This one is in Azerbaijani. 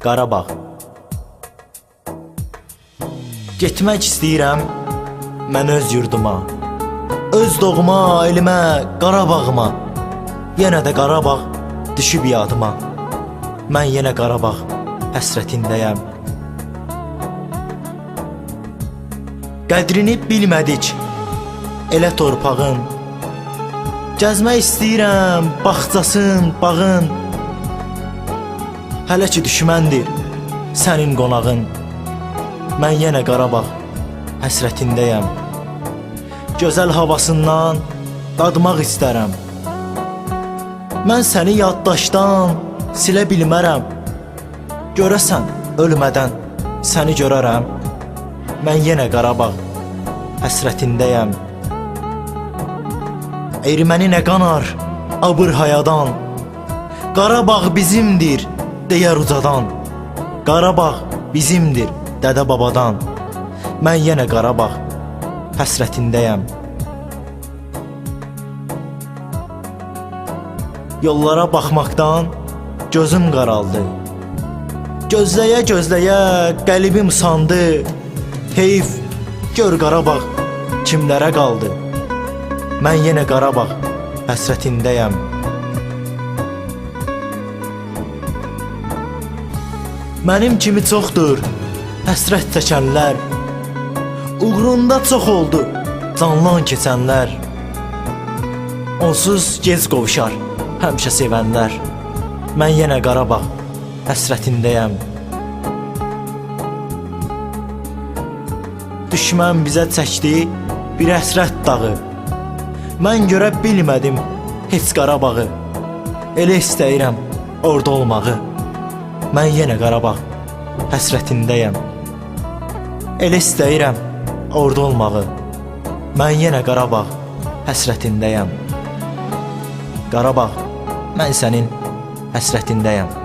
Qarabağ. Getmək istəyirəm mən öz yurduma, öz doğma elimə, Qarabağıma. Yenə də Qarabağ düşüb yadıma. Mən yenə Qarabağ həsrətindəyəm. Qədrini bilmədik elə torpağın. Gəzmək istəyirəm bağçasın, bağın. Hələ ki düşməndir sənin qonağın. Mən yenə Qarabağ həsrətindəyəm. Gözəl havasından dadmaq istərəm. Mən səni yaddaşdan silə bilmərəm. Görəsən ölmədən səni görərəm. Mən yenə Qarabağ həsrətindəyəm. Erməni nə qanar abır hayadan. Qarabağ bizimdir deyər ucadan. Qarabağ bizimdir dədə babadan. Mən yenə Qarabağ həsrətindəyəm. Yollara baxmaqdan gözüm qaraldı. Gözləyə gözləyə qəlbim sandı. Heyf, gör Qarabağ kimlərə qaldı. Mən yenə Qarabağ həsrətindəyəm. Mənim kimi çoxdur həsrət çəkənlər. Uğrunda çox oldu canlan keçənlər. Onsuz gec qovuşar həmişə sevənlər. Mən yenə Qarabağ həsrətindəyəm. Düşmən bizə çəkdi bir həsrət dağı. Mən görə bilmədim heç Qarabağı. Elə istəyirəm orada olmağı. Mən yenə Qarabağ həsrətindəyəm. Elə istəyirəm orada olmağı. Mən yenə Qarabağ həsrətindəyəm. Qarabağ, mən sənin həsrətindəyəm.